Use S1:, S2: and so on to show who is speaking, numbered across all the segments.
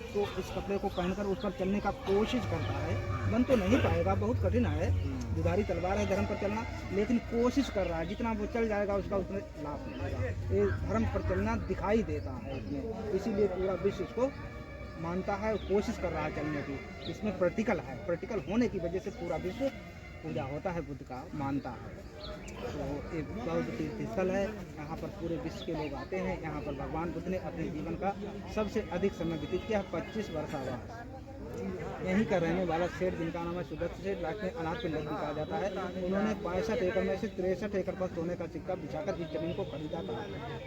S1: तो इस कपड़े को पहनकर उस पर चलने का कोशिश करता है। बन तो नहीं पाएगा, बहुत कठिन है, दुधारी तलवार है धर्म पर चलना, लेकिन कोशिश कर रहा है, जितना वो चल जाएगा उसका उसमें लाभ मिलेगा। ये धर्म पर चलना दिखाई देता है इसमें, इसीलिए पूरा विश्व इसको मानता है और कोशिश कर रहा है चलने की। इसमें प्रैक्टिकल है, प्रैक्टिकल होने की वजह से पूरा विश्व पूजा होता है, बुद्ध का मानता है। तो एक बौद्ध तीर्थ स्थल है, यहाँ पर पूरे विश्व के लोग आते हैं। यहाँ पर भगवान बुद्ध ने अपने जीवन का सबसे अधिक समय व्यतीत किया, 25 वर्षावास। यहीं का रहने वाला सेठ, जिनका नाम है सुदत्त सेठ, लास्ट में अनाथ पिंडक भी कहा जाता है, उन्होंने 65 एकड़ में से 63 एकड़ पर सोने का सिक्का बिछाकर इस जमीन को खरीदा था।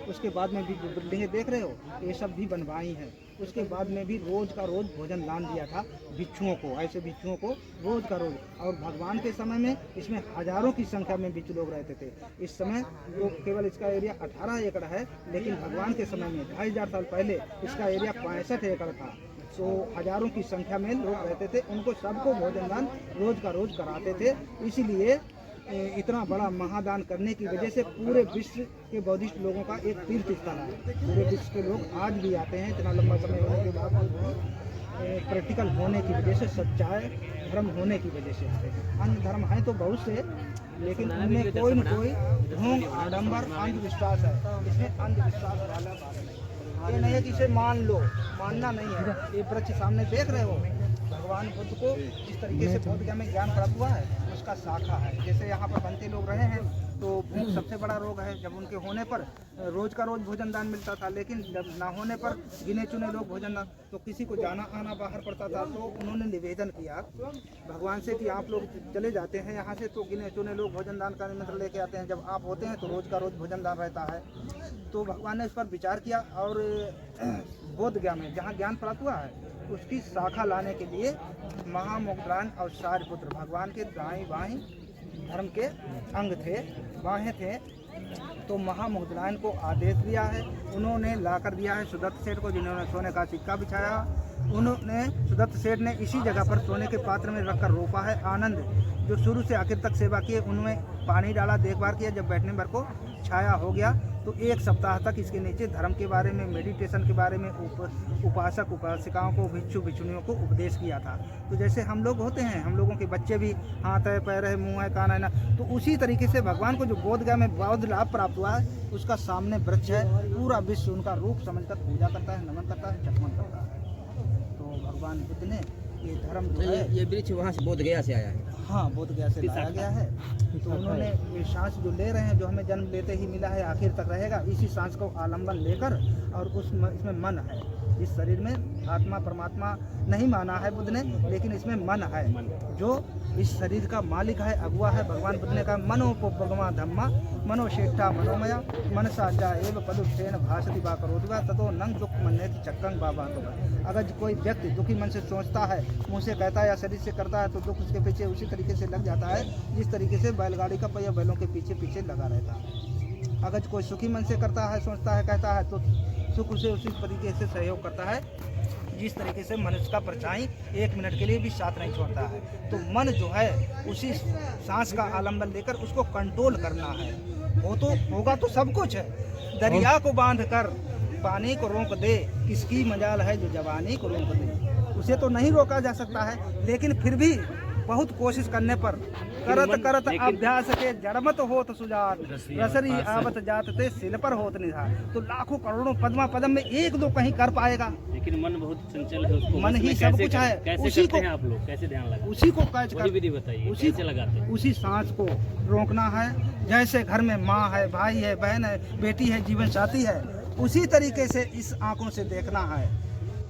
S1: उसके बाद में भी जो बिल्डिंगें देख रहे हो, ये सब भी बनवाई हैं। उसके बाद में भी रोज का रोज भोजन दान दिया था भिक्षुओं को, ऐसे भिक्षुओं को रोज का रोज। और भगवान के समय में इसमें हजारों की संख्या में भिक्षु लोग रहते थे। इस समय जो केवल इसका एरिया 18 एकड़ है, लेकिन भगवान के समय में 2500 साल पहले इसका एरिया 65 एकड़ था। तो हजारों की संख्या में लोग रहते थे, उनको सबको भोजन दान रोज का रोज कराते थे। इसीलिए इतना बड़ा महादान करने की वजह से पूरे विश्व के बौद्धिस्ट लोगों का एक तीर्थ स्थल है। पूरे विश्व के लोग आज भी आते हैं, इतना लंबा समय होने के बाद प्रैक्टिकल होने की वजह से, सच्चाई धर्म होने की वजह से आते हैं। अन्य धर्म हैं तो बहुत से, लेकिन उनमें कोई न कोई ढोंग, आडंबर, अंधविश्वास है। इसमें अंधविश्वास वाला बात नहीं, ये नहीं है कि इसे मान लो, मानना नहीं है। ये वृक्ष सामने देख रहे हो, भगवान बुद्ध को जिस तरीके से बोध गया में ज्ञान प्राप्त हुआ है, उसका शाखा है। जैसे यहाँ पर बनते लोग रहे हैं, तो सबसे बड़ा रोग है, जब उनके होने पर रोज का रोज भोजन दान मिलता था, लेकिन जब ना होने पर गिने चुने लोग भोजन दान, तो किसी को जाना आना बाहर पड़ता था। तो उन्होंने निवेदन किया भगवान से कि आप लोग चले जाते हैं यहाँ से, तो गिने चुने लोग भोजन दान का निमंत्रण लेके आते हैं। जब आप होते हैं तो रोज का रोज भोजन दान रहता है। तो भगवान ने इस पर विचार किया और बोध गया में जहाँ ज्ञान प्राप्त हुआ है, उसकी शाखा लाने के लिए महामुद्रायण और सारिपुत्र, भगवान के दाएं बाएं धर्म के अंग थे, बाहें थे, तो महामुद्रायण को आदेश दिया है। उन्होंने लाकर दिया है सुदत्त सेठ को, जिन्होंने सोने का सिक्का बिछाया। उन्होंने सुदत्त सेठ ने इसी जगह पर सोने के पात्र में रखकर रोपा है। आनंद जो शुरू से आखिर तक सेवा किए, उनमें पानी डाला, देखभाल किया। जब बैठने भर को छाया हो गया, तो एक सप्ताह तक इसके नीचे धर्म के बारे में, मेडिटेशन के बारे में उपासक उपासिकाओं को, भिक्षु भिक्षुणियों को उपदेश किया था। तो जैसे हम लोग होते हैं, हम लोगों के बच्चे भी हाथ है, पैर है, मुंह है, कान है ना, तो उसी तरीके से भगवान को जो बोध गया में बौद्ध लाभ प्राप्त हुआ है, उसका सामने वृक्ष है। पूरा विश्व उनका रूप समझकर पूजा करता है, नमन करता है, चकमन करता है। तो भगवान बुद्ध ने ये धर्म जो है,
S2: ये वृक्ष वहाँ से बोध गया से आया है।
S1: हाँ, बोध गया से लाया गया है। तो उन्होंने ये सांस जो ले रहे हैं, जो हमें जन्म लेते ही मिला है, आखिर तक रहेगा, इसी सांस को आलम्बन लेकर, और इसमें मन है। इस शरीर में आत्मा परमात्मा नहीं माना है बुद्ध ने, लेकिन इसमें मन है, जो इस शरीर का मालिक है, अगुआ है। भगवान बुद्ध ने कहा, मनोपगमा धम्मा मनोशेष्ठा मनोमया मनसा चा एव पदुत्थेन भाषति वा करोति वा ततो नंग दुख मन्यति चक्रं बाबा। अगर कोई व्यक्ति दुखी मन से सोचता है, मुँह से कहता है या शरीर से करता है, तो दुख उसके पीछे उसी तरीके से लग जाता है, जिस तरीके से बैलगाड़ी का पहिया बैलों के पीछे पीछे लगा रहता है। अगर कोई सुखी मन से करता है, सोचता है, कहता है, तो सुख उसे उसी तरीके से सहयोग करता है, जिस तरीके से मनुष्य का परछाई 1 मिनट के लिए भी साथ नहीं छोड़ता है। तो मन जो है, उसी सांस का आलम्बन लेकर उसको कंट्रोल करना है। वो तो होगा तो सब कुछ है। दरिया को बांध कर पानी को रोक दे, किसकी मजाल है जो जवानी को रोक दे। उसे तो नहीं रोका जा सकता है, लेकिन फिर भी बहुत कोशिश करने पर करत करत अभ्यास के जड़मत होत सुजात, रसरी आवत जात ते सिल पर होत निधार। तो लाखों करोड़ों पद्मा पदम में 1-2 कहीं कर पाएगा,
S3: लेकिन मन बहुत चंचल है, उसको
S1: मन ही सब कुछ है।
S3: कैसे
S1: उसी को
S3: आप लोग कैसे ध्यान लगाते हैं?
S1: उसी को कैच कर,
S3: विधि बताइए,
S1: उसी
S3: कैसे लगाते हैं?
S1: उसी सांस को रोकना है। जैसे घर में माँ है, भाई है, बहन है, बेटी है, जीवन साथी है, उसी तरीके से इस आंखों से देखना है।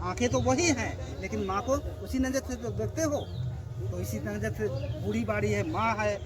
S1: आंखें तो वही हैं, लेकिन माँ को उसी नजर से तो देखते हो। तो इसी नजर से बूढ़ी बाड़ी है, माँ है,